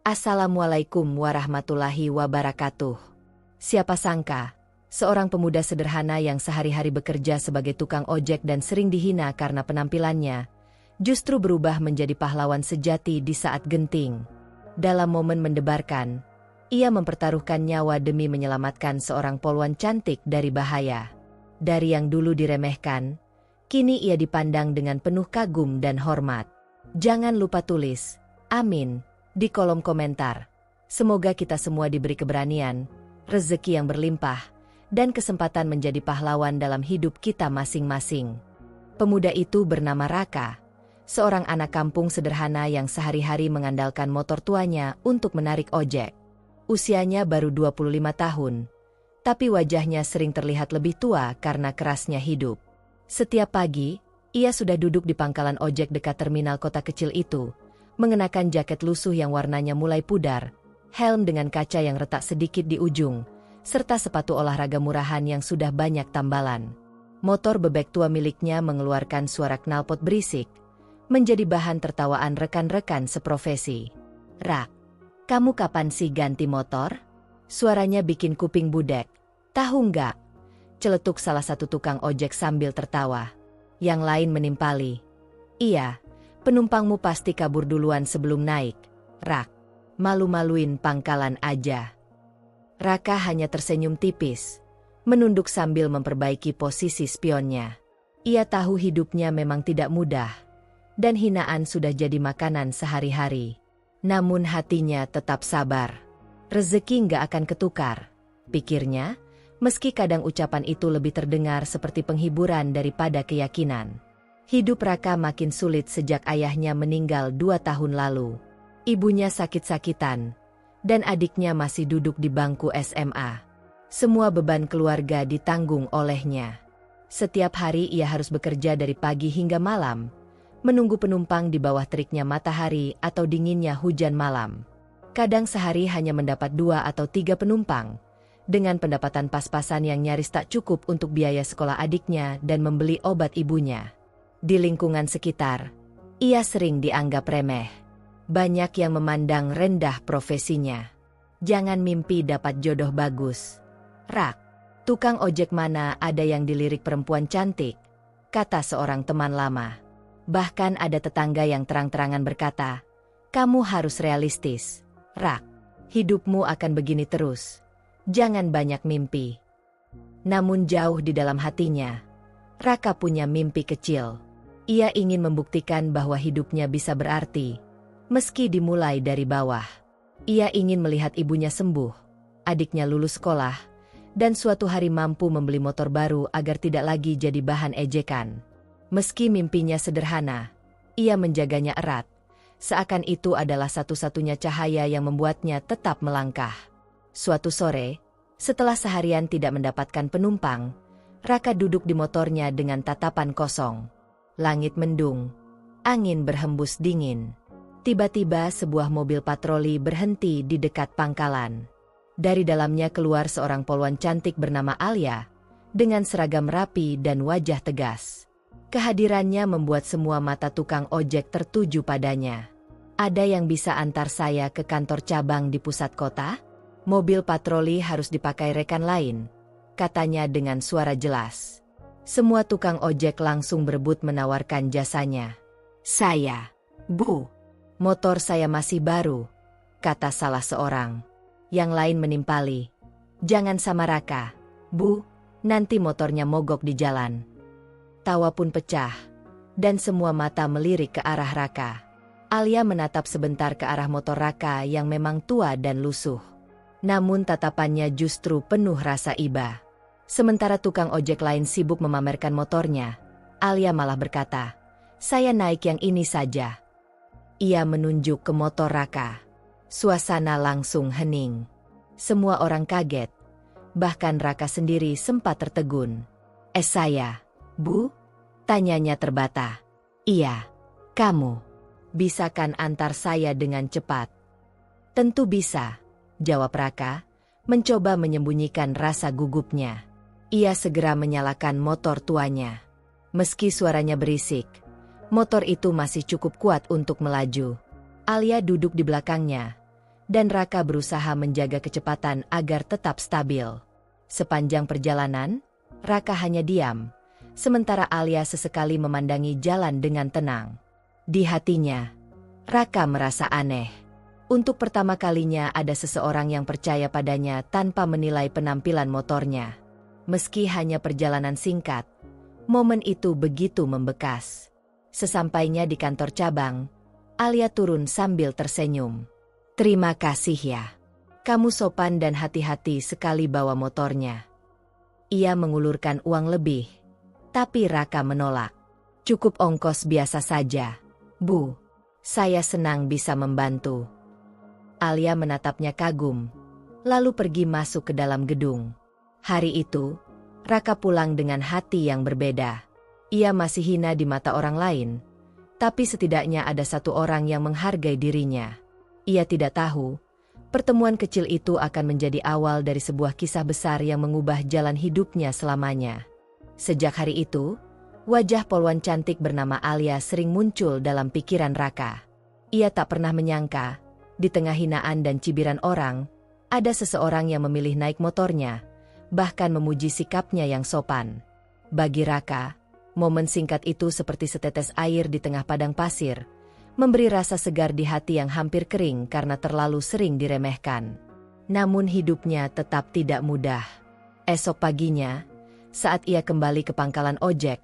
Assalamualaikum warahmatullahi wabarakatuh. Siapa sangka, seorang pemuda sederhana yang sehari-hari bekerja sebagai tukang ojek dan sering dihina karena penampilannya, justru berubah menjadi pahlawan sejati di saat genting. Dalam momen mendebarkan, ia mempertaruhkan nyawa demi menyelamatkan seorang polwan cantik dari bahaya. Dari yang dulu diremehkan, kini ia dipandang dengan penuh kagum dan hormat. Jangan lupa tulis, amin, di kolom komentar. Semoga kita semua diberi keberanian, rezeki yang berlimpah, dan kesempatan menjadi pahlawan dalam hidup kita masing-masing. Pemuda itu bernama Raka, seorang anak kampung sederhana yang sehari-hari mengandalkan motor tuanya untuk menarik ojek. Usianya baru 25 tahun, tapi wajahnya sering terlihat lebih tua karena kerasnya hidup. Setiap pagi, ia sudah duduk di pangkalan ojek dekat terminal kota kecil itu, mengenakan jaket lusuh yang warnanya mulai pudar, helm dengan kaca yang retak sedikit di ujung, serta sepatu olahraga murahan yang sudah banyak tambalan. Motor bebek tua miliknya mengeluarkan suara knalpot berisik, menjadi bahan tertawaan rekan-rekan seprofesi. "Rak, kamu kapan sih ganti motor?" Suaranya bikin kuping budek. "Tahu nggak?" celetuk salah satu tukang ojek sambil tertawa. Yang lain menimpali, "Iya, penumpangmu pasti kabur duluan sebelum naik, Rak. Malu-maluin pangkalan aja." Raka hanya tersenyum tipis, menunduk sambil memperbaiki posisi spionnya. Ia tahu hidupnya memang tidak mudah, dan hinaan sudah jadi makanan sehari-hari. Namun hatinya tetap sabar. Rezeki nggak akan ketukar, pikirnya, meski kadang ucapan itu lebih terdengar seperti penghiburan daripada keyakinan. Hidup Raka makin sulit sejak ayahnya meninggal 2 tahun lalu. Ibunya sakit-sakitan, dan adiknya masih duduk di bangku SMA. Semua beban keluarga ditanggung olehnya. Setiap hari ia harus bekerja dari pagi hingga malam, menunggu penumpang di bawah teriknya matahari atau dinginnya hujan malam. Kadang sehari hanya mendapat 2 atau 3 penumpang, dengan pendapatan pas-pasan yang nyaris tak cukup untuk biaya sekolah adiknya dan membeli obat ibunya. Di lingkungan sekitar, ia sering dianggap remeh. Banyak yang memandang rendah profesinya. "Jangan mimpi dapat jodoh bagus, Rak. Tukang ojek mana ada yang dilirik perempuan cantik," kata seorang teman lama. Bahkan ada tetangga yang terang-terangan berkata, "Kamu harus realistis, Rak. Hidupmu akan begini terus. Jangan banyak mimpi." Namun jauh di dalam hatinya, Raka punya mimpi kecil. Ia ingin membuktikan bahwa hidupnya bisa berarti, meski dimulai dari bawah. Ia ingin melihat ibunya sembuh, adiknya lulus sekolah, dan suatu hari mampu membeli motor baru agar tidak lagi jadi bahan ejekan. Meski mimpinya sederhana, ia menjaganya erat, seakan itu adalah satu-satunya cahaya yang membuatnya tetap melangkah. Suatu sore, setelah seharian tidak mendapatkan penumpang, Raka duduk di motornya dengan tatapan kosong. Langit mendung, angin berhembus dingin. Tiba-tiba sebuah mobil patroli berhenti di dekat pangkalan. Dari dalamnya keluar seorang polwan cantik bernama Alia, dengan seragam rapi dan wajah tegas. Kehadirannya membuat semua mata tukang ojek tertuju padanya. "Ada yang bisa antar saya ke kantor cabang di pusat kota? Mobil patroli harus dipakai rekan lain," katanya dengan suara jelas. Semua tukang ojek langsung berebut menawarkan jasanya. "Saya, Bu. Motor saya masih baru," kata salah seorang. Yang lain menimpali, "Jangan sama Raka, Bu. Nanti motornya mogok di jalan." Tawa pun pecah, dan semua mata melirik ke arah Raka. Alia menatap sebentar ke arah motor Raka yang memang tua dan lusuh. Namun tatapannya justru penuh rasa iba. Sementara tukang ojek lain sibuk memamerkan motornya, Alia malah berkata, "Saya naik yang ini saja." Ia menunjuk ke motor Raka. Suasana langsung hening. Semua orang kaget. Bahkan Raka sendiri sempat tertegun. Saya, Bu?" tanyanya terbata. "Iya, kamu. Bisa kan antar saya dengan cepat?" "Tentu bisa," jawab Raka, mencoba menyembunyikan rasa gugupnya. Ia segera menyalakan motor tuanya. Meski suaranya berisik, motor itu masih cukup kuat untuk melaju. Alia duduk di belakangnya, dan Raka berusaha menjaga kecepatan agar tetap stabil. Sepanjang perjalanan, Raka hanya diam, sementara Alia sesekali memandangi jalan dengan tenang. Di hatinya, Raka merasa aneh. Untuk pertama kalinya ada seseorang yang percaya padanya tanpa menilai penampilan motornya. Meski hanya perjalanan singkat, momen itu begitu membekas. Sesampainya di kantor cabang, Alia turun sambil tersenyum. "Terima kasih ya. Kamu sopan dan hati-hati sekali bawa motornya." Ia mengulurkan uang lebih, tapi Raka menolak. "Cukup ongkos biasa saja, Bu. Saya senang bisa membantu." Alia menatapnya kagum, lalu pergi masuk ke dalam gedung. Hari itu, Raka pulang dengan hati yang berbeda. Ia masih hina di mata orang lain, tapi setidaknya ada satu orang yang menghargai dirinya. Ia tidak tahu, pertemuan kecil itu akan menjadi awal dari sebuah kisah besar yang mengubah jalan hidupnya selamanya. Sejak hari itu, wajah polwan cantik bernama Alia sering muncul dalam pikiran Raka. Ia tak pernah menyangka, di tengah hinaan dan cibiran orang, ada seseorang yang memilih naik motornya, bahkan memuji sikapnya yang sopan. Bagi Raka, momen singkat itu seperti setetes air di tengah padang pasir, memberi rasa segar di hati yang hampir kering karena terlalu sering diremehkan. Namun hidupnya tetap tidak mudah. Esok paginya, saat ia kembali ke pangkalan ojek,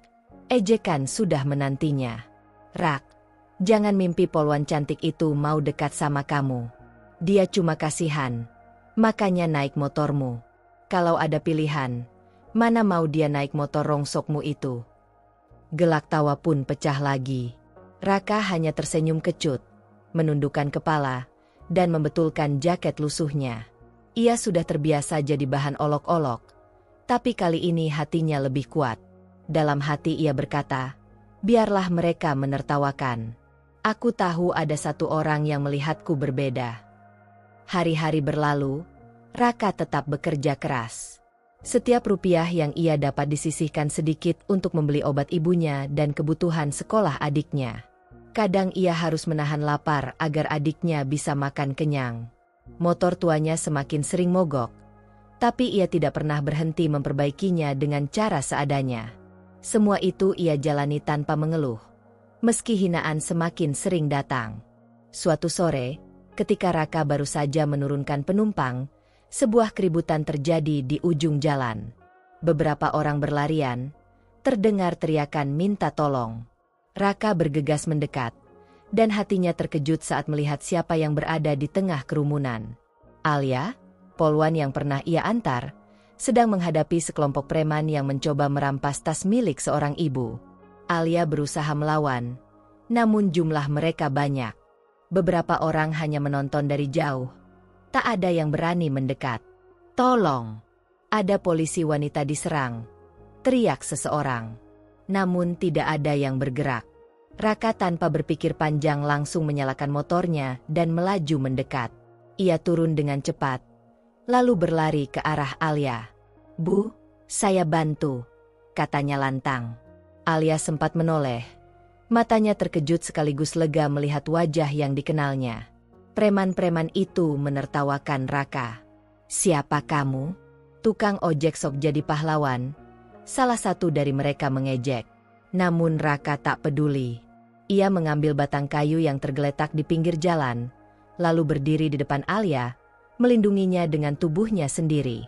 ejekan sudah menantinya. "Rak, jangan mimpi polwan cantik itu mau dekat sama kamu. Dia cuma kasihan, makanya naik motormu. Kalau ada pilihan, mana mau dia naik motor rongsokmu itu?" Gelak tawa pun pecah lagi. Raka hanya tersenyum kecut, menundukkan kepala, dan membetulkan jaket lusuhnya. Ia sudah terbiasa jadi bahan olok-olok, tapi kali ini hatinya lebih kuat. Dalam hati ia berkata, "Biarlah mereka menertawakan. Aku tahu ada satu orang yang melihatku berbeda." Hari-hari berlalu, Raka tetap bekerja keras. Setiap rupiah yang ia dapat disisihkan sedikit untuk membeli obat ibunya dan kebutuhan sekolah adiknya. Kadang ia harus menahan lapar agar adiknya bisa makan kenyang. Motor tuanya semakin sering mogok, tapi ia tidak pernah berhenti memperbaikinya dengan cara seadanya. Semua itu ia jalani tanpa mengeluh, meski hinaan semakin sering datang. Suatu sore, ketika Raka baru saja menurunkan penumpang, sebuah keributan terjadi di ujung jalan. Beberapa orang berlarian, terdengar teriakan minta tolong. Raka bergegas mendekat, dan hatinya terkejut saat melihat siapa yang berada di tengah kerumunan. Alia, polwan yang pernah ia antar, sedang menghadapi sekelompok preman yang mencoba merampas tas milik seorang ibu. Alia berusaha melawan, namun jumlah mereka banyak. Beberapa orang hanya menonton dari jauh. Tak ada yang berani mendekat. "Tolong! Ada polisi wanita diserang!" teriak seseorang. Namun tidak ada yang bergerak. Raka tanpa berpikir panjang langsung menyalakan motornya dan melaju mendekat. Ia turun dengan cepat, lalu berlari ke arah Alia. "Bu, saya bantu," katanya lantang. Alia sempat menoleh. Matanya terkejut sekaligus lega melihat wajah yang dikenalnya. Preman-preman itu menertawakan Raka. "Siapa kamu? Tukang ojek sok jadi pahlawan?" Salah satu dari mereka mengejek. Namun Raka tak peduli. Ia mengambil batang kayu yang tergeletak di pinggir jalan, lalu berdiri di depan Alia, melindunginya dengan tubuhnya sendiri.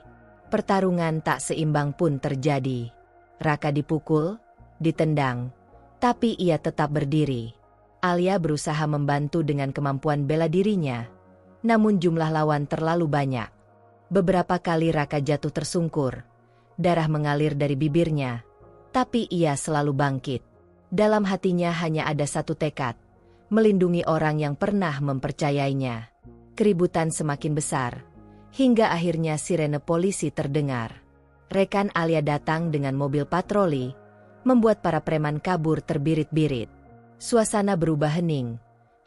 Pertarungan tak seimbang pun terjadi. Raka dipukul, ditendang, tapi ia tetap berdiri. Alia berusaha membantu dengan kemampuan bela dirinya, namun jumlah lawan terlalu banyak. Beberapa kali Raka jatuh tersungkur, darah mengalir dari bibirnya, tapi ia selalu bangkit. Dalam hatinya hanya ada satu tekad, melindungi orang yang pernah mempercayainya. Keributan semakin besar, hingga akhirnya sirene polisi terdengar. Rekan Alia datang dengan mobil patroli, membuat para preman kabur terbirit-birit. Suasana berubah hening,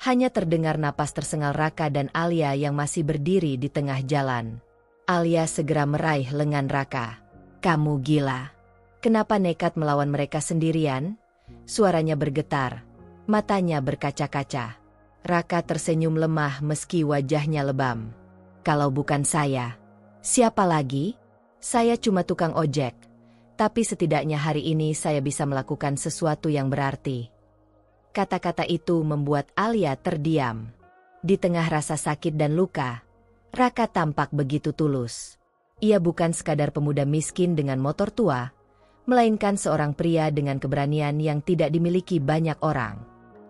hanya terdengar napas tersengal Raka dan Alia yang masih berdiri di tengah jalan. Alia segera meraih lengan Raka. "Kamu gila. Kenapa nekat melawan mereka sendirian?" Suaranya bergetar, matanya berkaca-kaca. Raka tersenyum lemah meski wajahnya lebam. Kalau bukan saya, siapa lagi? Saya cuma tukang ojek. Tapi setidaknya hari ini saya bisa melakukan sesuatu yang berarti. Kata-kata itu membuat Alia terdiam. Di tengah rasa sakit dan luka, Raka tampak begitu tulus. Ia bukan sekadar pemuda miskin dengan motor tua, melainkan seorang pria dengan keberanian yang tidak dimiliki banyak orang.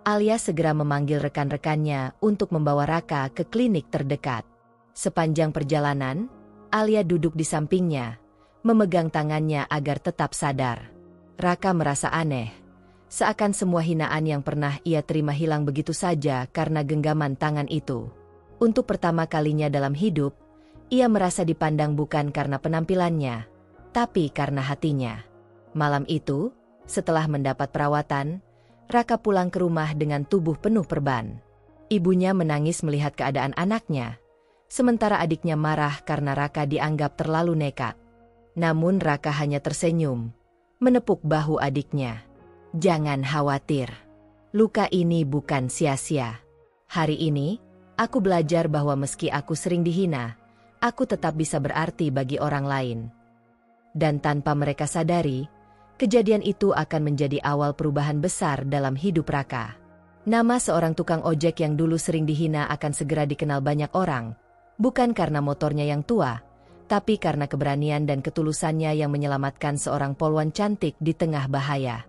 Alia segera memanggil rekan-rekannya untuk membawa Raka ke klinik terdekat. Sepanjang perjalanan, Alia duduk di sampingnya, memegang tangannya agar tetap sadar. Raka merasa aneh, seakan semua hinaan yang pernah ia terima hilang begitu saja karena genggaman tangan itu. Untuk pertama kalinya dalam hidup, ia merasa dipandang bukan karena penampilannya, tapi karena hatinya. Malam itu, setelah mendapat perawatan, Raka pulang ke rumah dengan tubuh penuh perban. Ibunya menangis melihat keadaan anaknya, sementara adiknya marah karena Raka dianggap terlalu nekat. Namun Raka hanya tersenyum, menepuk bahu adiknya. Jangan khawatir, luka ini bukan sia-sia. Hari ini, aku belajar bahwa meski aku sering dihina, aku tetap bisa berarti bagi orang lain. Dan tanpa mereka sadari, kejadian itu akan menjadi awal perubahan besar dalam hidup Raka. Nama seorang tukang ojek yang dulu sering dihina akan segera dikenal banyak orang, bukan karena motornya yang tua, tapi karena keberanian dan ketulusannya yang menyelamatkan seorang polwan cantik di tengah bahaya.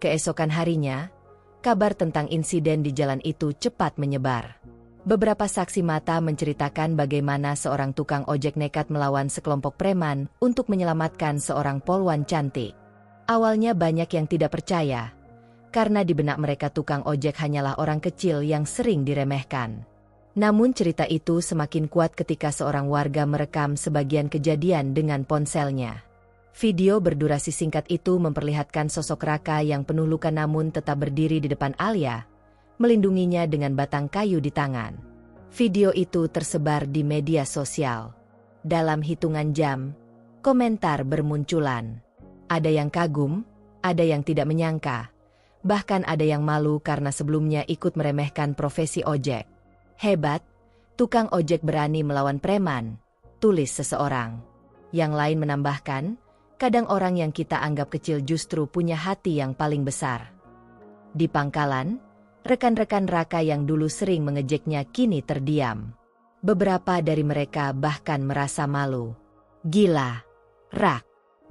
Keesokan harinya, kabar tentang insiden di jalan itu cepat menyebar. Beberapa saksi mata menceritakan bagaimana seorang tukang ojek nekat melawan sekelompok preman untuk menyelamatkan seorang polwan cantik. Awalnya banyak yang tidak percaya, karena di benak mereka tukang ojek hanyalah orang kecil yang sering diremehkan. Namun cerita itu semakin kuat ketika seorang warga merekam sebagian kejadian dengan ponselnya. Video berdurasi singkat itu memperlihatkan sosok Raka yang penuh luka namun tetap berdiri di depan Alia, melindunginya dengan batang kayu di tangan. Video itu tersebar di media sosial. Dalam hitungan jam, komentar bermunculan. Ada yang kagum, ada yang tidak menyangka, bahkan ada yang malu karena sebelumnya ikut meremehkan profesi ojek. Hebat, tukang ojek berani melawan preman, tulis seseorang. Yang lain menambahkan, kadang orang yang kita anggap kecil justru punya hati yang paling besar. Di pangkalan, rekan-rekan Raka yang dulu sering mengejeknya kini terdiam. Beberapa dari mereka bahkan merasa malu. Gila, Rak,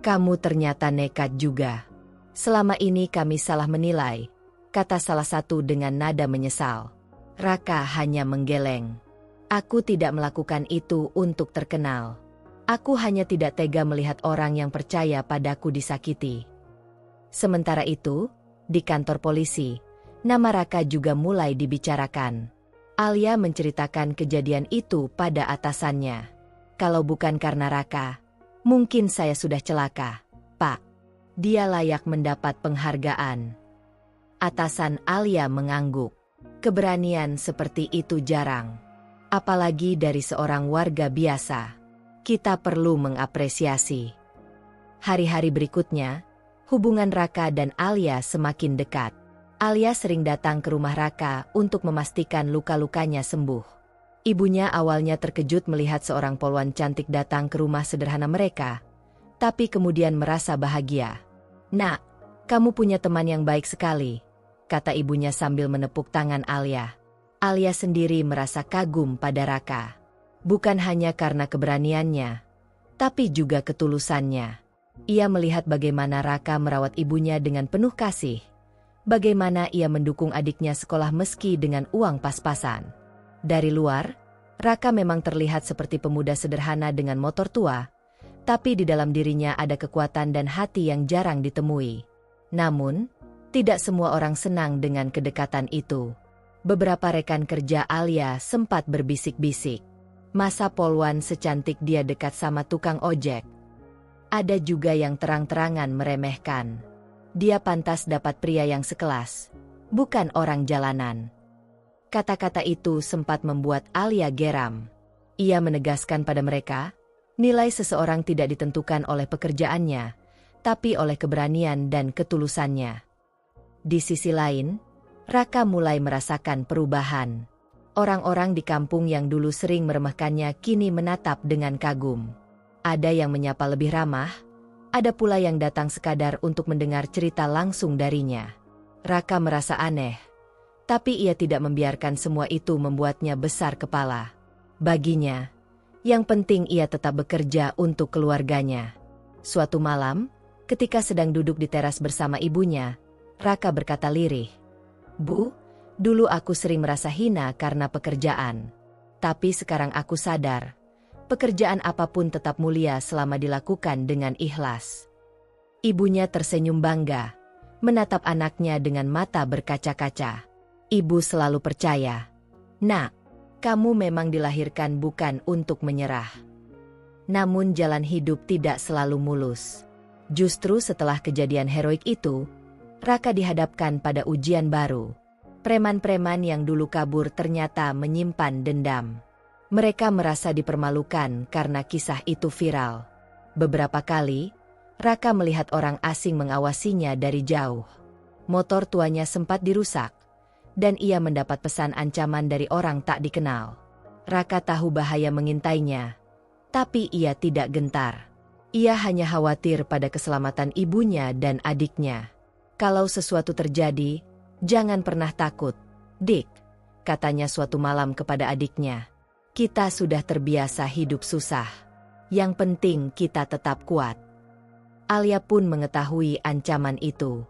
kamu ternyata nekat juga. Selama ini kami salah menilai, kata salah satu dengan nada menyesal. Raka hanya menggeleng. Aku tidak melakukan itu untuk terkenal. Aku hanya tidak tega melihat orang yang percaya padaku disakiti. Sementara itu, di kantor polisi, nama Raka juga mulai dibicarakan. Alia menceritakan kejadian itu pada atasannya. Kalau bukan karena Raka, mungkin saya sudah celaka, Pak. Dia layak mendapat penghargaan. Atasan Alia mengangguk. Keberanian seperti itu jarang. Apalagi dari seorang warga biasa. Kita perlu mengapresiasi. Hari-hari berikutnya, hubungan Raka dan Alia semakin dekat. Alia sering datang ke rumah Raka untuk memastikan luka-lukanya sembuh. Ibunya awalnya terkejut melihat seorang polwan cantik datang ke rumah sederhana mereka, tapi kemudian merasa bahagia. Nak, kamu punya teman yang baik sekali, kata ibunya sambil menepuk tangan Alia. Alia sendiri merasa kagum pada Raka. Bukan hanya karena keberaniannya, tapi juga ketulusannya. Ia melihat bagaimana Raka merawat ibunya dengan penuh kasih. Bagaimana ia mendukung adiknya sekolah meski dengan uang pas-pasan. Dari luar, Raka memang terlihat seperti pemuda sederhana dengan motor tua, tapi di dalam dirinya ada kekuatan dan hati yang jarang ditemui. Namun, tidak semua orang senang dengan kedekatan itu. Beberapa rekan kerja Alia sempat berbisik-bisik. Masa polwan secantik dia dekat sama tukang ojek? Ada juga yang terang-terangan meremehkan. Dia pantas dapat pria yang sekelas, bukan orang jalanan. Kata-kata itu sempat membuat Alia geram. Ia menegaskan pada mereka, nilai seseorang tidak ditentukan oleh pekerjaannya, tapi oleh keberanian dan ketulusannya. Di sisi lain, Raka mulai merasakan perubahan. Orang-orang di kampung yang dulu sering meremehkannya kini menatap dengan kagum. Ada yang menyapa lebih ramah, ada pula yang datang sekadar untuk mendengar cerita langsung darinya. Raka merasa aneh, tapi ia tidak membiarkan semua itu membuatnya besar kepala. Baginya, yang penting ia tetap bekerja untuk keluarganya. Suatu malam, ketika sedang duduk di teras bersama ibunya, Raka berkata lirih, "Bu, dulu aku sering merasa hina karena pekerjaan. Tapi sekarang aku sadar, pekerjaan apapun tetap mulia selama dilakukan dengan ikhlas." Ibunya tersenyum bangga, menatap anaknya dengan mata berkaca-kaca. Ibu selalu percaya, "Nak, kamu memang dilahirkan bukan untuk menyerah." Namun jalan hidup tidak selalu mulus. Justru setelah kejadian heroik itu, Raka dihadapkan pada ujian baru. Preman-preman yang dulu kabur ternyata menyimpan dendam. Mereka merasa dipermalukan karena kisah itu viral. Beberapa kali, Raka melihat orang asing mengawasinya dari jauh. Motor tuanya sempat dirusak, dan ia mendapat pesan ancaman dari orang tak dikenal. Raka tahu bahaya mengintainya, tapi ia tidak gentar. Ia hanya khawatir pada keselamatan ibunya dan adiknya. "Kalau sesuatu terjadi, jangan pernah takut, Dik," katanya suatu malam kepada adiknya. "Kita sudah terbiasa hidup susah. Yang penting kita tetap kuat." Alia pun mengetahui ancaman itu.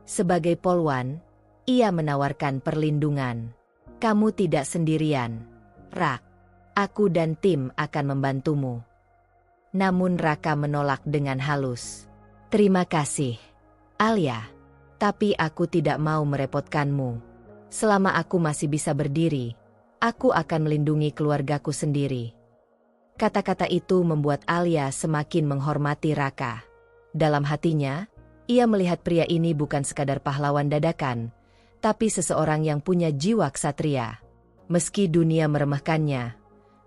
Sebagai polwan, ia menawarkan perlindungan. "Kamu tidak sendirian, Rak. Aku dan tim akan membantumu." Namun Raka menolak dengan halus. "Terima kasih, Alia. Tapi aku tidak mau merepotkanmu. Selama aku masih bisa berdiri, aku akan melindungi keluargaku sendiri." Kata-kata itu membuat Alia semakin menghormati Raka. Dalam hatinya, ia melihat pria ini bukan sekadar pahlawan dadakan, tapi seseorang yang punya jiwa ksatria. Meski dunia meremehkannya,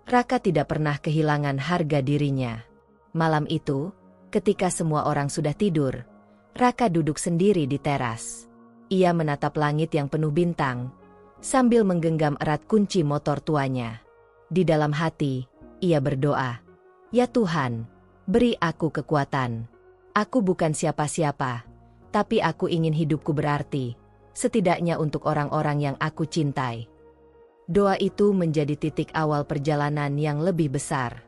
Raka tidak pernah kehilangan harga dirinya. Malam itu, ketika semua orang sudah tidur, Raka duduk sendiri di teras. Ia menatap langit yang penuh bintang, sambil menggenggam erat kunci motor tuanya. Di dalam hati, ia berdoa, "Ya Tuhan, beri aku kekuatan. Aku bukan siapa-siapa, tapi aku ingin hidupku berarti, setidaknya untuk orang-orang yang aku cintai." Doa itu menjadi titik awal perjalanan yang lebih besar.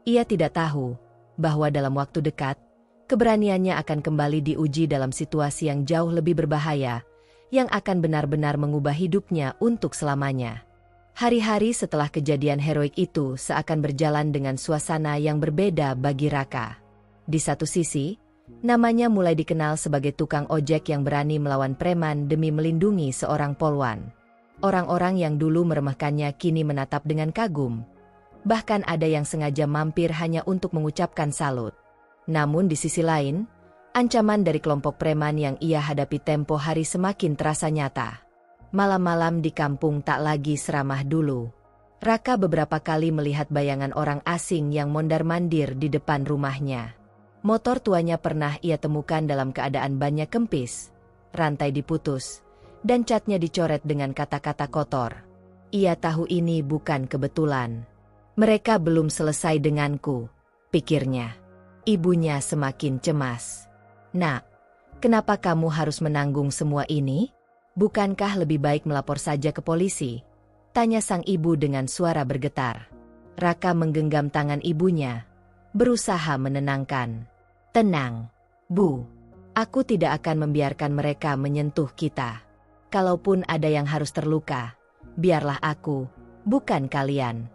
Ia tidak tahu bahwa dalam waktu dekat, keberaniannya akan kembali diuji dalam situasi yang jauh lebih berbahaya, yang akan benar-benar mengubah hidupnya untuk selamanya. Hari-hari setelah kejadian heroik itu seakan berjalan dengan suasana yang berbeda bagi Raka. Di satu sisi, namanya mulai dikenal sebagai tukang ojek yang berani melawan preman demi melindungi seorang polwan. Orang-orang yang dulu meremehkannya kini menatap dengan kagum. Bahkan ada yang sengaja mampir hanya untuk mengucapkan salut. Namun di sisi lain, ancaman dari kelompok preman yang ia hadapi tempo hari semakin terasa nyata. Malam-malam di kampung tak lagi seramah dulu. Raka beberapa kali melihat bayangan orang asing yang mondar-mandir di depan rumahnya. Motor tuanya pernah ia temukan dalam keadaan bannya kempis, rantai diputus, dan catnya dicoret dengan kata-kata kotor. Ia tahu ini bukan kebetulan. "Mereka belum selesai denganku," pikirnya. Ibunya semakin cemas. "Nak, kenapa kamu harus menanggung semua ini? Bukankah lebih baik melapor saja ke polisi?" tanya sang ibu dengan suara bergetar. Raka menggenggam tangan ibunya, berusaha menenangkan. "Tenang, Bu. Aku tidak akan membiarkan mereka menyentuh kita. Kalaupun ada yang harus terluka, biarlah aku, bukan kalian."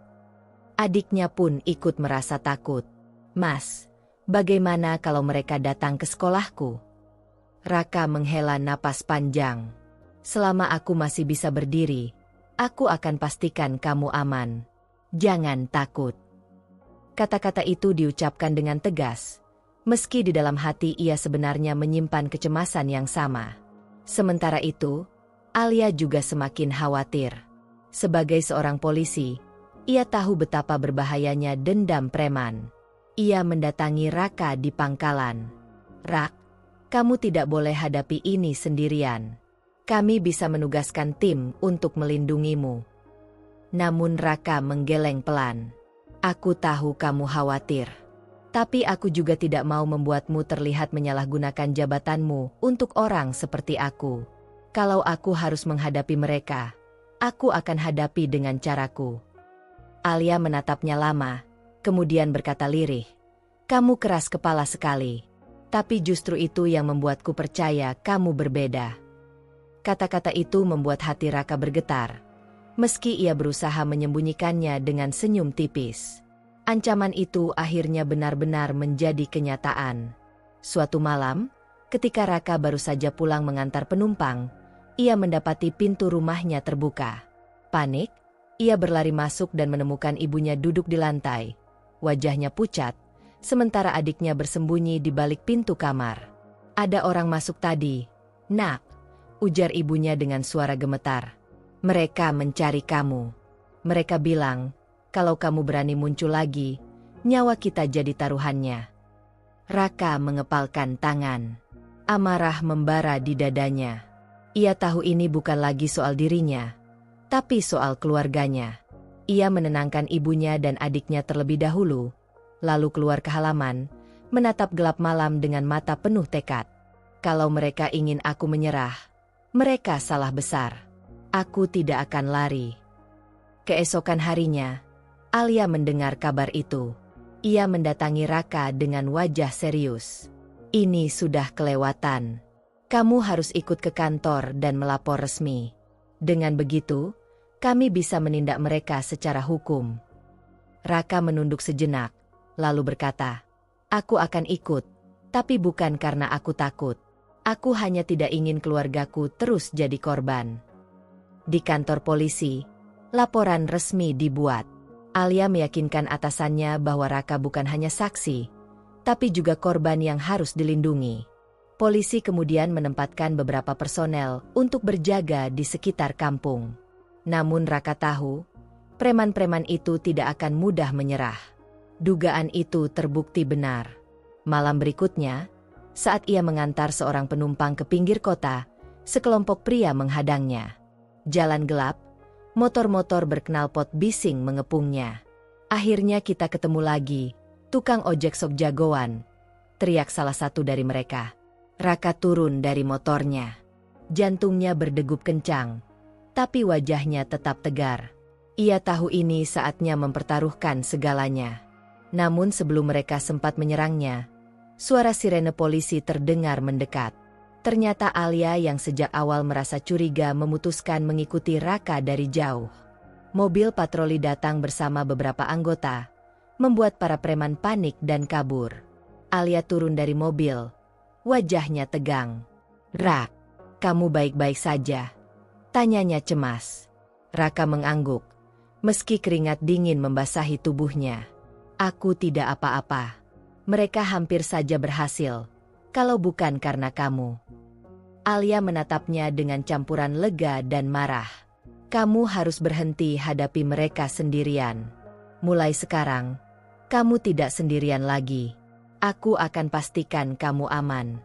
Adiknya pun ikut merasa takut. "Mas, bagaimana kalau mereka datang ke sekolahku?" Raka menghela napas panjang. "Selama aku masih bisa berdiri, aku akan pastikan kamu aman. Jangan takut." Kata-kata itu diucapkan dengan tegas, meski di dalam hati ia sebenarnya menyimpan kecemasan yang sama. Sementara itu, Alia juga semakin khawatir. Sebagai seorang polisi, ia tahu betapa berbahayanya dendam preman. Ia mendatangi Raka di pangkalan. "Rak, Kamu tidak boleh hadapi ini sendirian. Kami bisa menugaskan tim untuk melindungimu. Namun Raka menggeleng pelan. Aku tahu kamu khawatir. Tapi aku juga tidak mau membuatmu terlihat menyalahgunakan jabatanmu untuk orang seperti aku. Kalau aku harus menghadapi mereka, aku akan hadapi dengan caraku. Alia menatapnya lama, kemudian berkata lirih. Kamu keras kepala sekali. Tapi justru itu yang membuatku percaya kamu berbeda. Kata-kata itu membuat hati Raka bergetar. Meski ia berusaha menyembunyikannya dengan senyum tipis. Ancaman itu akhirnya benar-benar menjadi kenyataan. Suatu malam, ketika Raka baru saja pulang mengantar penumpang, ia mendapati pintu rumahnya terbuka. Panik, ia berlari masuk dan menemukan ibunya duduk di lantai. Wajahnya pucat, sementara adiknya bersembunyi di balik pintu kamar. Ada orang masuk tadi, Nak, ujar ibunya dengan suara gemetar. Mereka mencari kamu. Mereka bilang, kalau kamu berani muncul lagi, nyawa kita jadi taruhannya. Raka mengepalkan tangan. Amarah membara di dadanya. Ia tahu ini bukan lagi soal dirinya, tapi soal keluarganya. Ia menenangkan ibunya dan adiknya terlebih dahulu, lalu keluar ke halaman, menatap gelap malam dengan mata penuh tekad. Kalau mereka ingin aku menyerah, mereka salah besar. Aku tidak akan lari. Keesokan harinya, Alia mendengar kabar itu. Ia mendatangi Raka dengan wajah serius. Ini sudah kelewatan. Kamu harus ikut ke kantor dan melapor resmi. Dengan begitu, kami bisa menindak mereka secara hukum. Raka menunduk sejenak, lalu berkata, Aku akan ikut, tapi bukan karena aku takut. Aku hanya tidak ingin keluargaku terus jadi korban. Di kantor polisi, laporan resmi dibuat. Alia meyakinkan atasannya bahwa Raka bukan hanya saksi, tapi juga korban yang harus dilindungi. Polisi kemudian menempatkan beberapa personel untuk berjaga di sekitar kampung. Namun Raka tahu, preman-preman itu tidak akan mudah menyerah. Dugaan itu terbukti benar. Malam berikutnya, saat ia mengantar seorang penumpang ke pinggir kota, sekelompok pria menghadangnya. Jalan gelap, motor-motor berknalpot bising mengepungnya. Akhirnya kita ketemu lagi, tukang ojek sok jagoan, teriak salah satu dari mereka. Raka turun dari motornya. Jantungnya berdegup kencang, tapi wajahnya tetap tegar. Ia tahu ini saatnya mempertaruhkan segalanya. Namun sebelum mereka sempat menyerangnya, suara sirene polisi terdengar mendekat. Ternyata Alia yang sejak awal merasa curiga memutuskan mengikuti Raka dari jauh. Mobil patroli datang bersama beberapa anggota, membuat para preman panik dan kabur. Alia turun dari mobil, wajahnya tegang. Rak, kamu baik-baik saja? Tanyanya cemas. Raka mengangguk, meski keringat dingin membasahi tubuhnya. Aku tidak apa-apa. Mereka hampir saja berhasil, kalau bukan karena kamu. Alia menatapnya dengan campuran lega dan marah. Kamu harus berhenti hadapi mereka sendirian. Mulai sekarang, kamu tidak sendirian lagi. Aku akan pastikan kamu aman.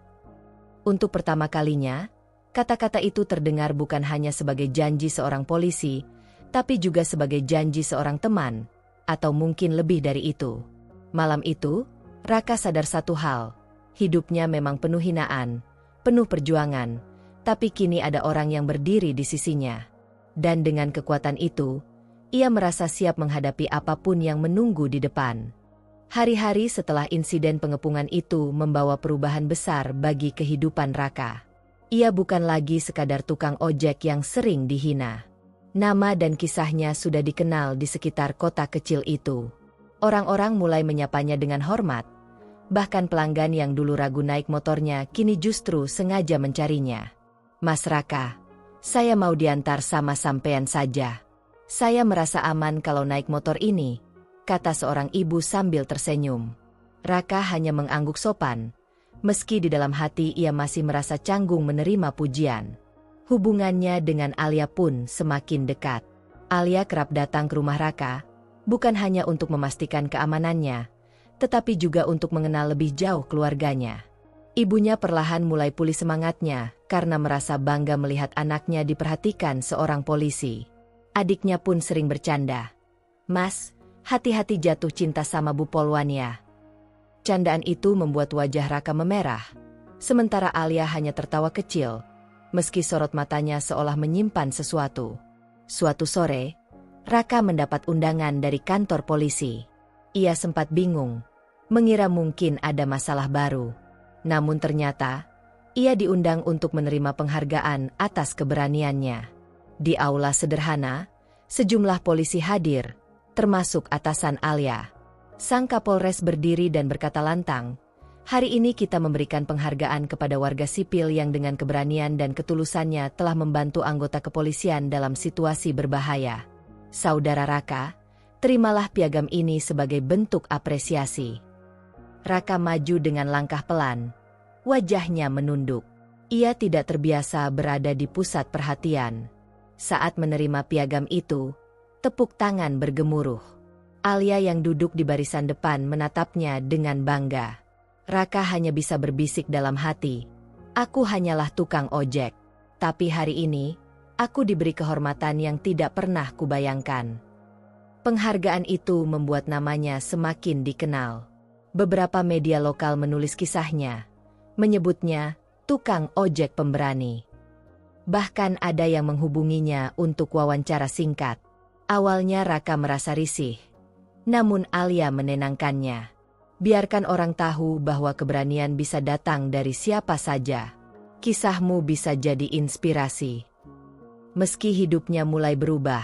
Untuk pertama kalinya, kata-kata itu terdengar bukan hanya sebagai janji seorang polisi, tapi juga sebagai janji seorang teman, atau mungkin lebih dari itu. Malam itu, Raka sadar satu hal. Hidupnya memang penuh hinaan, penuh perjuangan, tapi kini ada orang yang berdiri di sisinya. Dan dengan kekuatan itu, ia merasa siap menghadapi apapun yang menunggu di depan. Hari-hari setelah insiden pengepungan itu membawa perubahan besar bagi kehidupan Raka. Ia bukan lagi sekadar tukang ojek yang sering dihina. Nama dan kisahnya sudah dikenal di sekitar kota kecil itu. Orang-orang mulai menyapanya dengan hormat. Bahkan pelanggan yang dulu ragu naik motornya kini justru sengaja mencarinya. Mas Raka, saya mau diantar sama sampean saja. Saya merasa aman kalau naik motor ini, kata seorang ibu sambil tersenyum. Raka hanya mengangguk sopan, meski di dalam hati ia masih merasa canggung menerima pujian. Hubungannya dengan Alia pun semakin dekat. Alia kerap datang ke rumah Raka, bukan hanya untuk memastikan keamanannya, tetapi juga untuk mengenal lebih jauh keluarganya. Ibunya perlahan mulai pulih semangatnya karena merasa bangga melihat anaknya diperhatikan seorang polisi. Adiknya pun sering bercanda, "Mas, hati-hati jatuh cinta sama Bu Polwan ya." Candaan itu membuat wajah Raka memerah, sementara Alia hanya tertawa kecil, meski sorot matanya seolah menyimpan sesuatu. Suatu sore, Raka mendapat undangan dari kantor polisi. Ia sempat bingung, mengira mungkin ada masalah baru. Namun ternyata, ia diundang untuk menerima penghargaan atas keberaniannya. Di aula sederhana, sejumlah polisi hadir, termasuk atasan Alia. Sang Kapolres berdiri dan berkata lantang, "Hari ini kita memberikan penghargaan kepada warga sipil yang dengan keberanian dan ketulusannya telah membantu anggota kepolisian dalam situasi berbahaya. Saudara Raka, terimalah piagam ini sebagai bentuk apresiasi." Raka maju dengan langkah pelan. Wajahnya menunduk. Ia tidak terbiasa berada di pusat perhatian. Saat menerima piagam itu, tepuk tangan bergemuruh. Alia yang duduk di barisan depan menatapnya dengan bangga. Raka hanya bisa berbisik dalam hati, "Aku hanyalah tukang ojek. Tapi hari ini, aku diberi kehormatan yang tidak pernah kubayangkan." Penghargaan itu membuat namanya semakin dikenal. Beberapa media lokal menulis kisahnya, menyebutnya tukang ojek pemberani. Bahkan ada yang menghubunginya untuk wawancara singkat. Awalnya Raka merasa risih, namun Alia menenangkannya. "Biarkan orang tahu bahwa keberanian bisa datang dari siapa saja. Kisahmu bisa jadi inspirasi." Meski hidupnya mulai berubah,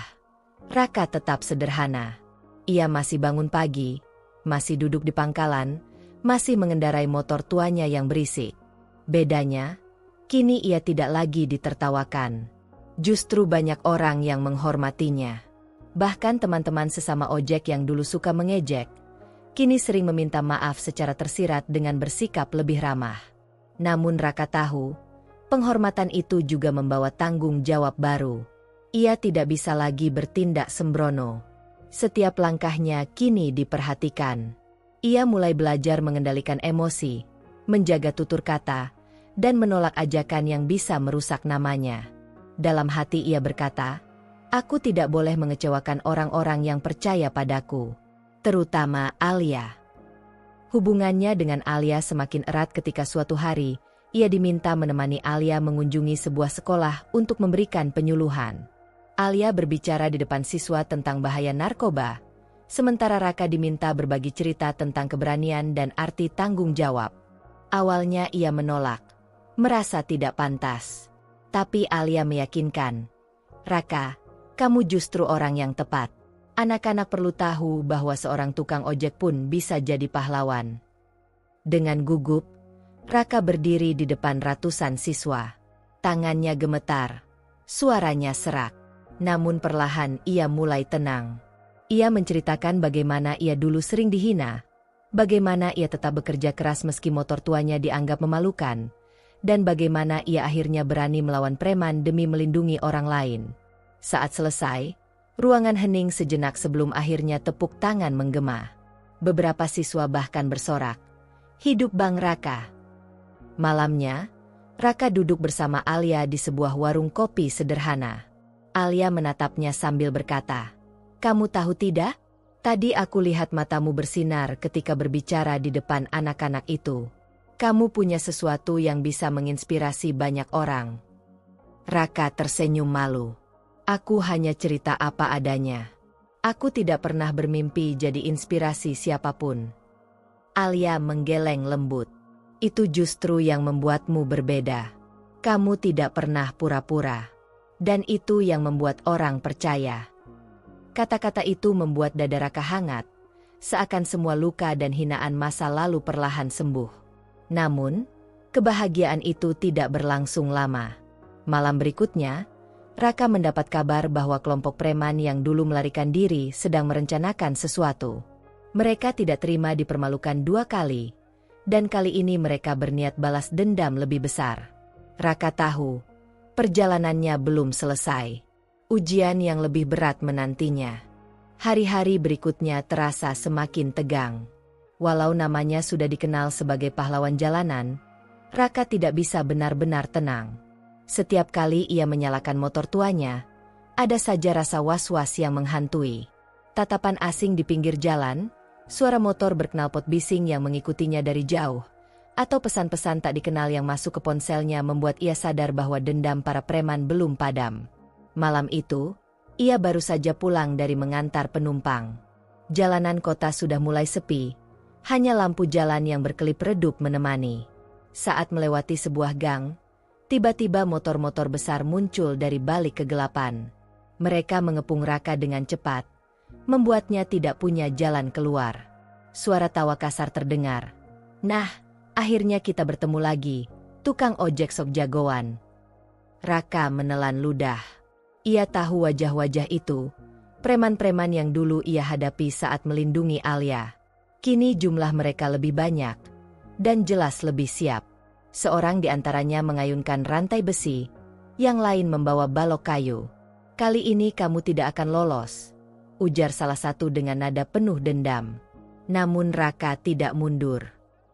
Raka tetap sederhana. Ia masih bangun pagi, masih duduk di pangkalan, masih mengendarai motor tuanya yang berisik. Bedanya, kini ia tidak lagi ditertawakan. Justru banyak orang yang menghormatinya. Bahkan teman-teman sesama ojek yang dulu suka mengejek, kini sering meminta maaf secara tersirat dengan bersikap lebih ramah. Namun Raka tahu, penghormatan itu juga membawa tanggung jawab baru. Ia tidak bisa lagi bertindak sembrono. Setiap langkahnya kini diperhatikan. Ia mulai belajar mengendalikan emosi, menjaga tutur kata, dan menolak ajakan yang bisa merusak namanya. Dalam hati ia berkata, "Aku tidak boleh mengecewakan orang-orang yang percaya padaku, terutama Alia." Hubungannya dengan Alia semakin erat ketika suatu hari, ia diminta menemani Alia mengunjungi sebuah sekolah untuk memberikan penyuluhan. Alia berbicara di depan siswa tentang bahaya narkoba, sementara Raka diminta berbagi cerita tentang keberanian dan arti tanggung jawab. Awalnya ia menolak, merasa tidak pantas. Tapi Alia meyakinkan, "Raka, kamu justru orang yang tepat. Anak-anak perlu tahu bahwa seorang tukang ojek pun bisa jadi pahlawan." Dengan gugup, Raka berdiri di depan ratusan siswa. Tangannya gemetar, suaranya serak. Namun perlahan ia mulai tenang. Ia menceritakan bagaimana ia dulu sering dihina, bagaimana ia tetap bekerja keras meski motor tuanya dianggap memalukan, dan bagaimana ia akhirnya berani melawan preman demi melindungi orang lain. Saat selesai, ruangan hening sejenak sebelum akhirnya tepuk tangan menggema. Beberapa siswa bahkan bersorak, "Hidup Bang Raka." Malamnya, Raka duduk bersama Alia di sebuah warung kopi sederhana. Alia menatapnya sambil berkata, "Kamu tahu tidak? Tadi aku lihat matamu bersinar ketika berbicara di depan anak-anak itu. Kamu punya sesuatu yang bisa menginspirasi banyak orang." Raka tersenyum malu. "Aku hanya cerita apa adanya. Aku tidak pernah bermimpi jadi inspirasi siapapun." Alia menggeleng lembut. "Itu justru yang membuatmu berbeda. Kamu tidak pernah pura-pura. Dan itu yang membuat orang percaya." Kata-kata itu membuat dada Raka hangat, seakan semua luka dan hinaan masa lalu perlahan sembuh. Namun, kebahagiaan itu tidak berlangsung lama. Malam berikutnya, Raka mendapat kabar bahwa kelompok preman yang dulu melarikan diri sedang merencanakan sesuatu. Mereka tidak terima dipermalukan 2 kali, dan kali ini mereka berniat balas dendam lebih besar. Raka tahu, perjalanannya belum selesai. Ujian yang lebih berat menantinya. Hari-hari berikutnya terasa semakin tegang. Walau namanya sudah dikenal sebagai pahlawan jalanan, Raka tidak bisa benar-benar tenang. Setiap kali ia menyalakan motor tuanya, ada saja rasa was-was yang menghantui. Tatapan asing di pinggir jalan, suara motor berknalpot bising yang mengikutinya dari jauh, atau pesan-pesan tak dikenal yang masuk ke ponselnya membuat ia sadar bahwa dendam para preman belum padam. Malam itu, ia baru saja pulang dari mengantar penumpang. Jalanan kota sudah mulai sepi, hanya lampu jalan yang berkelip redup menemani. Saat melewati sebuah gang, tiba-tiba motor-motor besar muncul dari balik kegelapan. Mereka mengepung Raka dengan cepat, membuatnya tidak punya jalan keluar. Suara tawa kasar terdengar. "Nah, akhirnya kita bertemu lagi, tukang ojek sok jagoan." Raka menelan ludah. Ia tahu wajah-wajah itu, preman-preman yang dulu ia hadapi saat melindungi Alia. Kini jumlah mereka lebih banyak, dan jelas lebih siap. Seorang di antaranya mengayunkan rantai besi, yang lain membawa balok kayu. "Kali ini kamu tidak akan lolos," ujar salah satu dengan nada penuh dendam. Namun Raka tidak mundur.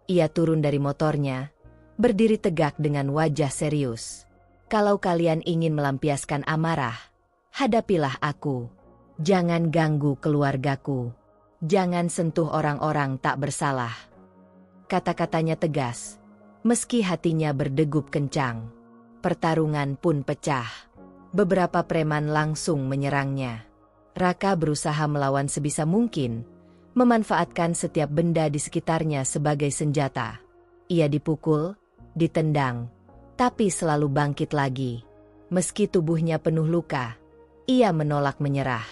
Ia turun dari motornya, berdiri tegak dengan wajah serius. "Kalau kalian ingin melampiaskan amarah, hadapilah aku. Jangan ganggu keluargaku. Jangan sentuh orang-orang tak bersalah." Kata-katanya tegas, meski hatinya berdegup kencang. Pertarungan pun pecah. Beberapa preman langsung menyerangnya. Raka berusaha melawan sebisa mungkin, memanfaatkan setiap benda di sekitarnya sebagai senjata. Ia dipukul, ditendang, tapi selalu bangkit lagi. Meski tubuhnya penuh luka, ia menolak menyerah.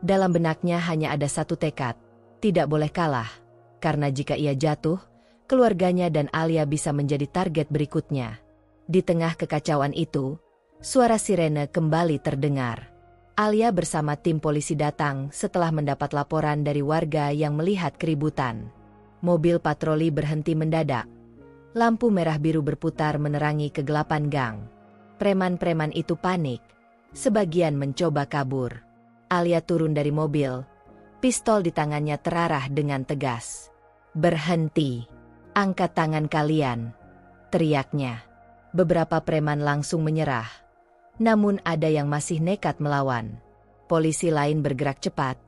Dalam benaknya hanya ada satu tekad, tidak boleh kalah, karena jika ia jatuh, keluarganya dan Alia bisa menjadi target berikutnya. Di tengah kekacauan itu, suara sirene kembali terdengar. Alia bersama tim polisi datang setelah mendapat laporan dari warga yang melihat keributan. Mobil patroli berhenti mendadak. Lampu merah biru berputar menerangi kegelapan gang. Preman-preman itu panik. Sebagian mencoba kabur. Alia turun dari mobil. Pistol di tangannya terarah dengan tegas. "Berhenti. Angkat tangan kalian," teriaknya. Beberapa preman langsung menyerah. Namun ada yang masih nekat melawan. Polisi lain bergerak cepat,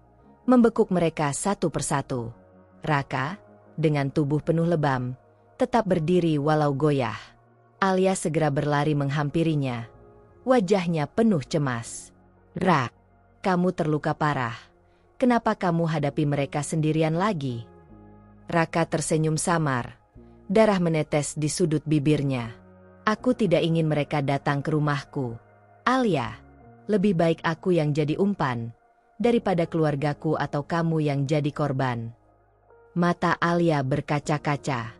membekuk mereka satu persatu. Raka, dengan tubuh penuh lebam, tetap berdiri walau goyah. Alia segera berlari menghampirinya. Wajahnya penuh cemas. "Rak, kamu terluka parah. Kenapa kamu hadapi mereka sendirian lagi?" Raka tersenyum samar. Darah menetes di sudut bibirnya. "Aku tidak ingin mereka datang ke rumahku. Alia, lebih baik aku yang jadi umpan, daripada keluargaku atau kamu yang jadi korban." Mata Alia berkaca-kaca.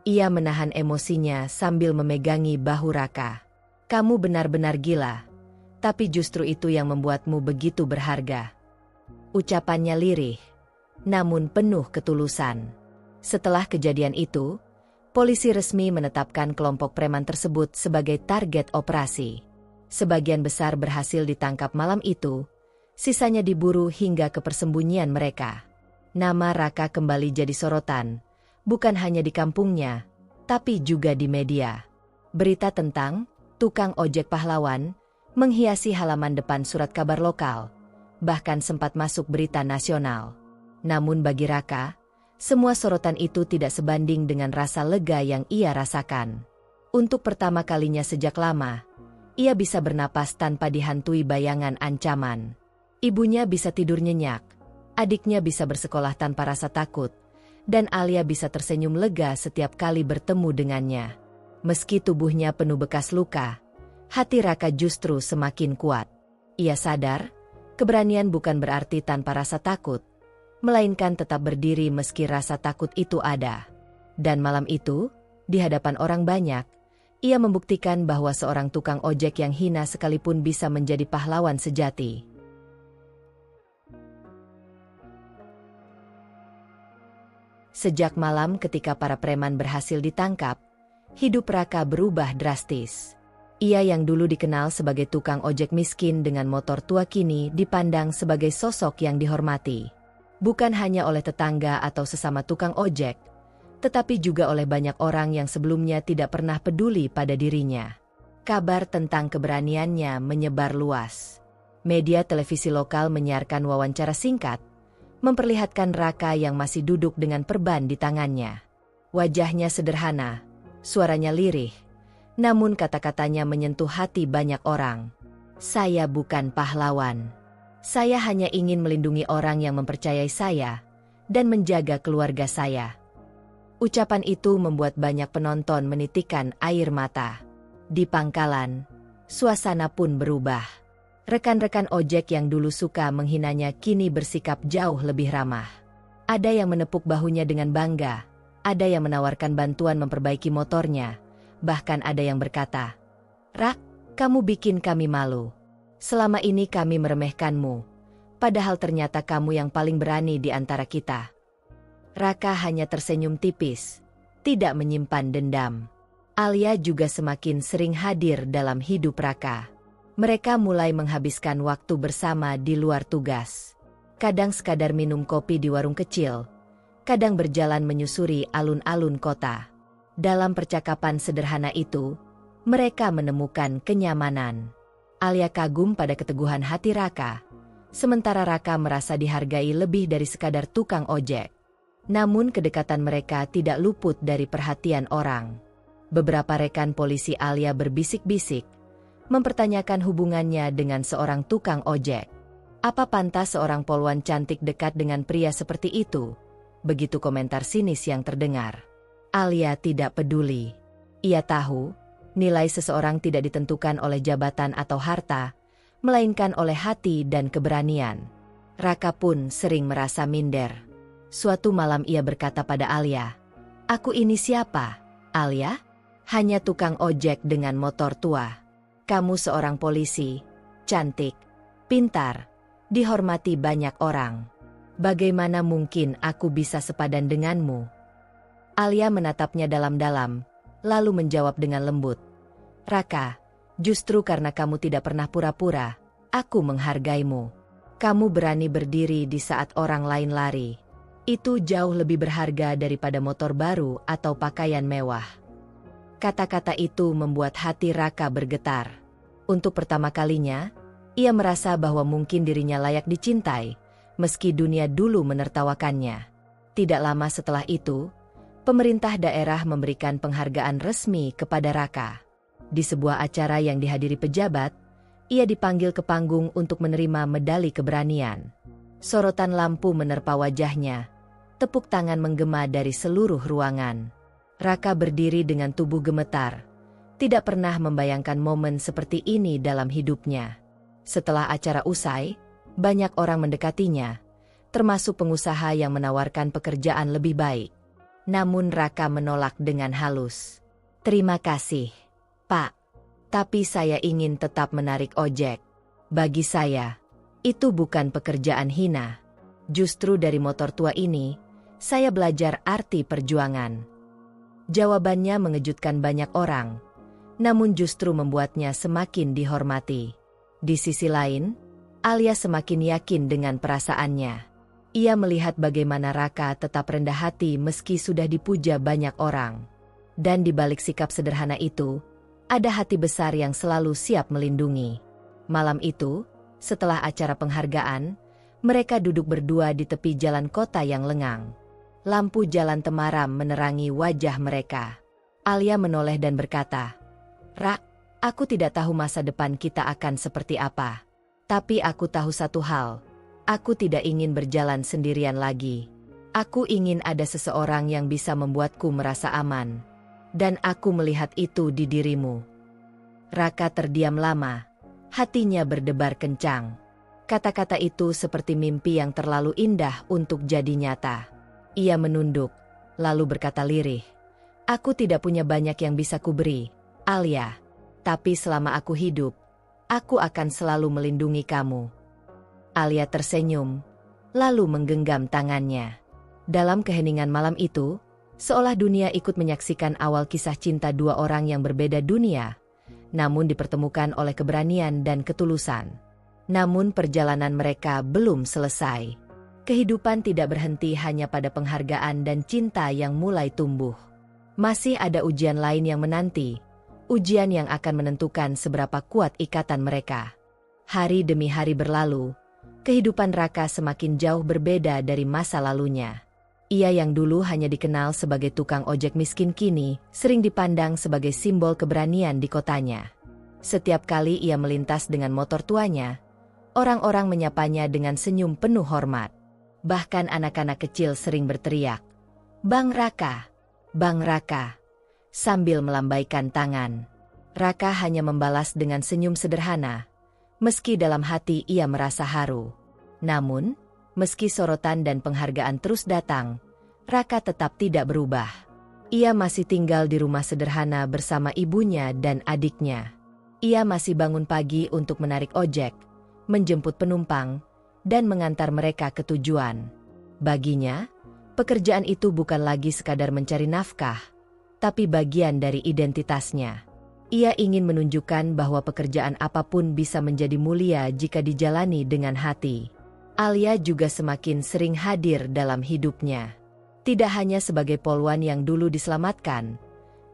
Ia menahan emosinya sambil memegangi bahu Raka. "Kamu benar-benar gila, tapi justru itu yang membuatmu begitu berharga." Ucapannya lirih, namun penuh ketulusan. Setelah kejadian itu, polisi resmi menetapkan kelompok preman tersebut sebagai target operasi. Sebagian besar berhasil ditangkap malam itu, sisanya diburu hingga ke persembunyian mereka. Nama Raka kembali jadi sorotan, bukan hanya di kampungnya, tapi juga di media. Berita tentang tukang ojek pahlawan menghiasi halaman depan surat kabar lokal, bahkan sempat masuk berita nasional. Namun bagi Raka, semua sorotan itu tidak sebanding dengan rasa lega yang ia rasakan. Untuk pertama kalinya sejak lama, ia bisa bernapas tanpa dihantui bayangan ancaman. Ibunya bisa tidur nyenyak, adiknya bisa bersekolah tanpa rasa takut, dan Alia bisa tersenyum lega setiap kali bertemu dengannya. Meski tubuhnya penuh bekas luka, hati Raka justru semakin kuat. Ia sadar, keberanian bukan berarti tanpa rasa takut, melainkan tetap berdiri meski rasa takut itu ada. Dan malam itu, di hadapan orang banyak, ia membuktikan bahwa seorang tukang ojek yang hina sekalipun bisa menjadi pahlawan sejati. Sejak malam ketika para preman berhasil ditangkap, hidup Raka berubah drastis. Ia yang dulu dikenal sebagai tukang ojek miskin dengan motor tua kini dipandang sebagai sosok yang dihormati. Bukan hanya oleh tetangga atau sesama tukang ojek, tetapi juga oleh banyak orang yang sebelumnya tidak pernah peduli pada dirinya. Kabar tentang keberaniannya menyebar luas. Media televisi lokal menyiarkan wawancara singkat, memperlihatkan Raka yang masih duduk dengan perban di tangannya. Wajahnya sederhana, suaranya lirih, namun kata-katanya menyentuh hati banyak orang. Saya bukan pahlawan. Saya hanya ingin melindungi orang yang mempercayai saya dan menjaga keluarga saya. Ucapan itu membuat banyak penonton menitikkan air mata. Di pangkalan, suasana pun berubah. Rekan-rekan ojek yang dulu suka menghinanya kini bersikap jauh lebih ramah. Ada yang menepuk bahunya dengan bangga, ada yang menawarkan bantuan memperbaiki motornya, bahkan ada yang berkata, "Rak, kamu bikin kami malu. Selama ini kami meremehkanmu, padahal ternyata kamu yang paling berani di antara kita." Raka hanya tersenyum tipis, tidak menyimpan dendam. Alia juga semakin sering hadir dalam hidup Raka. Mereka mulai menghabiskan waktu bersama di luar tugas. Kadang sekadar minum kopi di warung kecil, kadang berjalan menyusuri alun-alun kota. Dalam percakapan sederhana itu, mereka menemukan kenyamanan. Alia kagum pada keteguhan hati Raka, sementara Raka merasa dihargai lebih dari sekadar tukang ojek. Namun kedekatan mereka tidak luput dari perhatian orang. Beberapa rekan polisi Alia berbisik-bisik, mempertanyakan hubungannya dengan seorang tukang ojek. Apa pantas seorang polwan cantik dekat dengan pria seperti itu? Begitu komentar sinis yang terdengar. Alia tidak peduli. Ia tahu, nilai seseorang tidak ditentukan oleh jabatan atau harta, melainkan oleh hati dan keberanian. Raka pun sering merasa minder. Suatu malam ia berkata pada Alia, "Aku ini siapa, Alia? Hanya tukang ojek dengan motor tua. Kamu seorang polisi, cantik, pintar, dihormati banyak orang. Bagaimana mungkin aku bisa sepadan denganmu?" Alia menatapnya dalam-dalam, lalu menjawab dengan lembut, "Raka, justru karena kamu tidak pernah pura-pura, aku menghargaimu. Kamu berani berdiri di saat orang lain lari. Itu jauh lebih berharga daripada motor baru atau pakaian mewah." Kata-kata itu membuat hati Raka bergetar. Untuk pertama kalinya, ia merasa bahwa mungkin dirinya layak dicintai, meski dunia dulu menertawakannya. Tidak lama setelah itu, pemerintah daerah memberikan penghargaan resmi kepada Raka. Di sebuah acara yang dihadiri pejabat, ia dipanggil ke panggung untuk menerima medali keberanian. Sorotan lampu menerpa wajahnya, tepuk tangan menggema dari seluruh ruangan. Raka berdiri dengan tubuh gemetar, tidak pernah membayangkan momen seperti ini dalam hidupnya. Setelah acara usai, banyak orang mendekatinya, termasuk pengusaha yang menawarkan pekerjaan lebih baik. Namun Raka menolak dengan halus. "Terima kasih, Pak. Tapi saya ingin tetap menarik ojek. Bagi saya, itu bukan pekerjaan hina. Justru dari motor tua ini, saya belajar arti perjuangan." Jawabannya mengejutkan banyak orang, namun justru membuatnya semakin dihormati. Di sisi lain, Alia semakin yakin dengan perasaannya. Ia melihat bagaimana Raka tetap rendah hati meski sudah dipuja banyak orang. Dan di balik sikap sederhana itu, ada hati besar yang selalu siap melindungi. Malam itu, setelah acara penghargaan, mereka duduk berdua di tepi jalan kota yang lengang. Lampu jalan temaram menerangi wajah mereka. Alia menoleh dan berkata, "Rak, aku tidak tahu masa depan kita akan seperti apa. Tapi aku tahu satu hal, aku tidak ingin berjalan sendirian lagi. Aku ingin ada seseorang yang bisa membuatku merasa aman. Dan aku melihat itu di dirimu." Raka terdiam lama, hatinya berdebar kencang. Kata-kata itu seperti mimpi yang terlalu indah untuk jadi nyata. Ia menunduk, lalu berkata lirih, "Aku tidak punya banyak yang bisa kuberi, Alia. Tapi selama aku hidup, aku akan selalu melindungi kamu." Alia tersenyum, lalu menggenggam tangannya. Dalam keheningan malam itu, seolah dunia ikut menyaksikan awal kisah cinta dua orang yang berbeda dunia, namun dipertemukan oleh keberanian dan ketulusan. Namun perjalanan mereka belum selesai. Kehidupan tidak berhenti hanya pada penghargaan dan cinta yang mulai tumbuh. Masih ada ujian lain yang menanti, ujian yang akan menentukan seberapa kuat ikatan mereka. Hari demi hari berlalu, kehidupan Raka semakin jauh berbeda dari masa lalunya. Ia yang dulu hanya dikenal sebagai tukang ojek miskin kini sering dipandang sebagai simbol keberanian di kotanya. Setiap kali ia melintas dengan motor tuanya, orang-orang menyapanya dengan senyum penuh hormat. Bahkan anak-anak kecil sering berteriak, "Bang Raka! Bang Raka!" sambil melambaikan tangan. Raka hanya membalas dengan senyum sederhana, meski dalam hati ia merasa haru. Namun, meski sorotan dan penghargaan terus datang, Raka tetap tidak berubah. Ia masih tinggal di rumah sederhana bersama ibunya dan adiknya. Ia masih bangun pagi untuk menarik ojek, menjemput penumpang, dan mengantar mereka ke tujuan. Baginya, pekerjaan itu bukan lagi sekadar mencari nafkah, tapi bagian dari identitasnya. Ia ingin menunjukkan bahwa pekerjaan apapun bisa menjadi mulia jika dijalani dengan hati. Alia juga semakin sering hadir dalam hidupnya. Tidak hanya sebagai polwan yang dulu diselamatkan,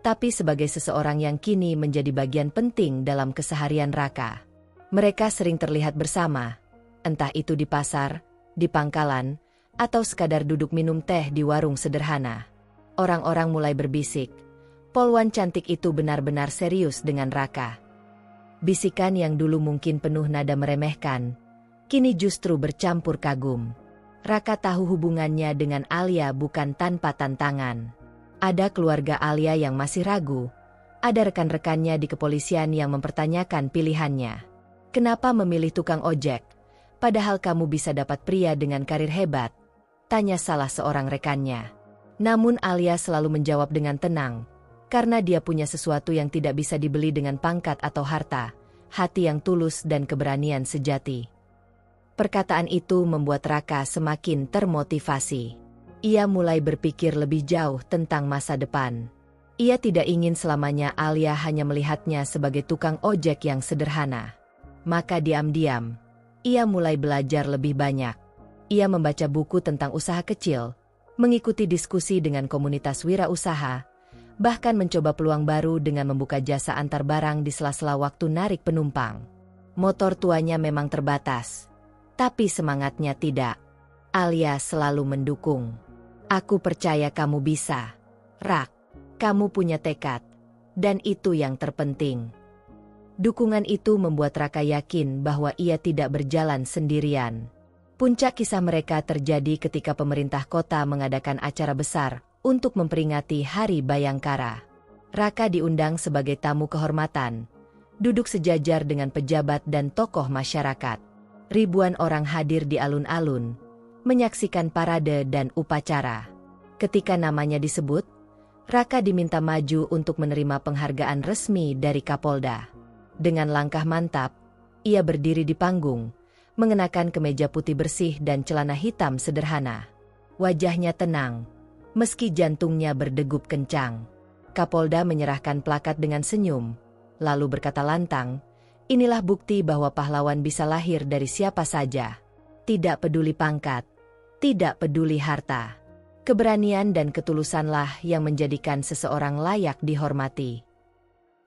tapi sebagai seseorang yang kini menjadi bagian penting dalam keseharian Raka. Mereka sering terlihat bersama, entah itu di pasar, di pangkalan, atau sekadar duduk minum teh di warung sederhana. Orang-orang mulai berbisik, polwan cantik itu benar-benar serius dengan Raka. Bisikan yang dulu mungkin penuh nada meremehkan, kini justru bercampur kagum. Raka tahu hubungannya dengan Alia bukan tanpa tantangan. Ada keluarga Alia yang masih ragu, ada rekan-rekannya di kepolisian yang mempertanyakan pilihannya. "Kenapa memilih tukang ojek? Padahal kamu bisa dapat pria dengan karir hebat," tanya salah seorang rekannya. Namun Alia selalu menjawab dengan tenang, karena dia punya sesuatu yang tidak bisa dibeli dengan pangkat atau harta, hati yang tulus dan keberanian sejati. Perkataan itu membuat Raka semakin termotivasi. Ia mulai berpikir lebih jauh tentang masa depan. Ia tidak ingin selamanya Alia hanya melihatnya sebagai tukang ojek yang sederhana. Maka diam-diam, ia mulai belajar lebih banyak. Ia membaca buku tentang usaha kecil, mengikuti diskusi dengan komunitas wirausaha, bahkan mencoba peluang baru dengan membuka jasa antar barang di sela-sela waktu narik penumpang. Motor tuanya memang terbatas, tapi semangatnya tidak. Alia selalu mendukung. "Aku percaya kamu bisa, Rak. Kamu punya tekad, dan itu yang terpenting." Dukungan itu membuat Raka yakin bahwa ia tidak berjalan sendirian. Puncak kisah mereka terjadi ketika pemerintah kota mengadakan acara besar untuk memperingati Hari Bayangkara. Raka diundang sebagai tamu kehormatan, duduk sejajar dengan pejabat dan tokoh masyarakat. Ribuan orang hadir di alun-alun, menyaksikan parade dan upacara. Ketika namanya disebut, Raka diminta maju untuk menerima penghargaan resmi dari Kapolda. Dengan langkah mantap, ia berdiri di panggung, mengenakan kemeja putih bersih dan celana hitam sederhana. Wajahnya tenang, meski jantungnya berdegup kencang. Kapolda menyerahkan plakat dengan senyum, lalu berkata lantang, "Inilah bukti bahwa pahlawan bisa lahir dari siapa saja. Tidak peduli pangkat, tidak peduli harta. Keberanian dan ketulusanlah yang menjadikan seseorang layak dihormati."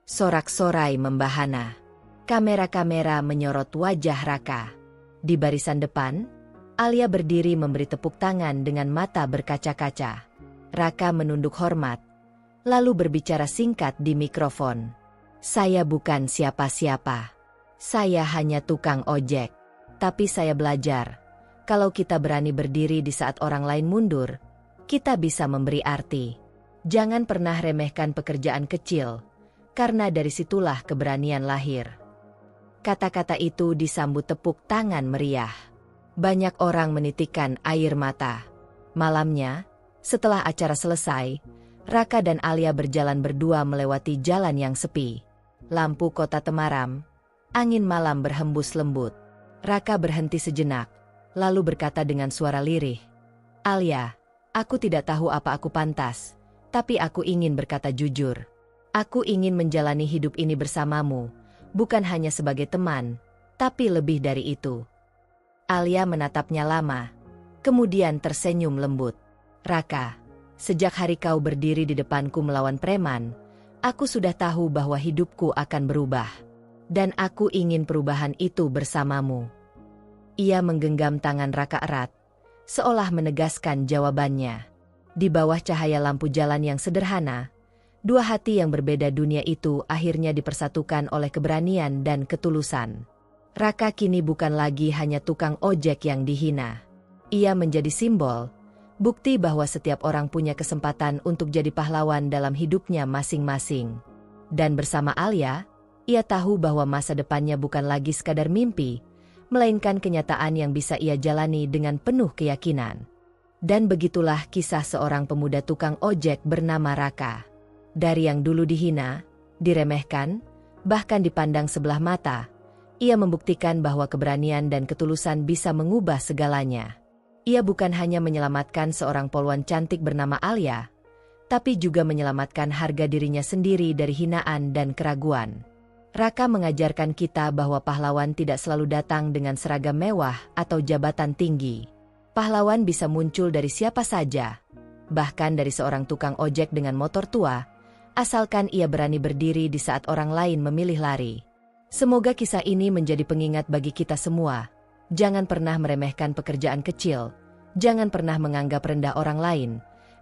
Sorak-sorai membahana. Kamera-kamera menyorot wajah Raka. Di barisan depan, Alia berdiri memberi tepuk tangan dengan mata berkaca-kaca. Raka menunduk hormat, lalu berbicara singkat di mikrofon. "Saya bukan siapa-siapa. Saya hanya tukang ojek. Tapi saya belajar, kalau kita berani berdiri di saat orang lain mundur, kita bisa memberi arti. Jangan pernah remehkan pekerjaan kecil, karena dari situlah keberanian lahir." Kata-kata itu disambut tepuk tangan meriah. Banyak orang menitikkan air mata. Malamnya, setelah acara selesai, Raka dan Alia berjalan berdua melewati jalan yang sepi. Lampu kota temaram, angin malam berhembus lembut. Raka berhenti sejenak, lalu berkata dengan suara lirih, "Alia, aku tidak tahu apa aku pantas, tapi aku ingin berkata jujur. Aku ingin menjalani hidup ini bersamamu, bukan hanya sebagai teman, tapi lebih dari itu." Alia menatapnya lama, Kemudian tersenyum lembut. Raka, sejak hari kau berdiri di depanku melawan preman, aku sudah tahu bahwa hidupku akan berubah. Dan aku ingin perubahan itu bersamamu. Ia menggenggam tangan Raka erat, seolah menegaskan jawabannya. Di bawah cahaya lampu jalan yang sederhana, dua hati yang berbeda dunia itu akhirnya dipersatukan oleh keberanian dan ketulusan. Raka kini bukan lagi hanya tukang ojek yang dihina. Ia menjadi simbol, bukti bahwa setiap orang punya kesempatan untuk jadi pahlawan dalam hidupnya masing-masing. Dan bersama Alia, ia tahu bahwa masa depannya bukan lagi sekadar mimpi, melainkan kenyataan yang bisa ia jalani dengan penuh keyakinan. Dan begitulah kisah seorang pemuda tukang ojek bernama Raka. Dari yang dulu dihina, diremehkan, bahkan dipandang sebelah mata, ia membuktikan bahwa keberanian dan ketulusan bisa mengubah segalanya. Ia bukan hanya menyelamatkan seorang polwan cantik bernama Alia, tapi juga menyelamatkan harga dirinya sendiri dari hinaan dan keraguan. Raka mengajarkan kita bahwa pahlawan tidak selalu datang dengan seragam mewah atau jabatan tinggi. Pahlawan bisa muncul dari siapa saja, bahkan dari seorang tukang ojek dengan motor tua, asalkan ia berani berdiri di saat orang lain memilih lari. Semoga kisah ini menjadi pengingat bagi kita semua. Jangan pernah meremehkan pekerjaan kecil, jangan pernah menganggap rendah orang lain,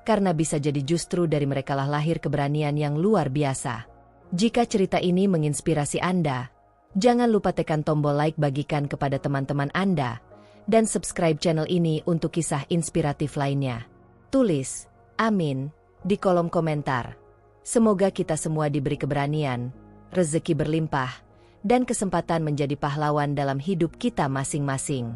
karena bisa jadi justru dari merekalah lahir keberanian yang luar biasa. Jika cerita ini menginspirasi Anda, jangan lupa tekan tombol like, bagikan kepada teman-teman Anda, dan subscribe channel ini untuk kisah inspiratif lainnya. Tulis, amin, di kolom komentar. Semoga kita semua diberi keberanian, rezeki berlimpah, dan kesempatan menjadi pahlawan dalam hidup kita masing-masing.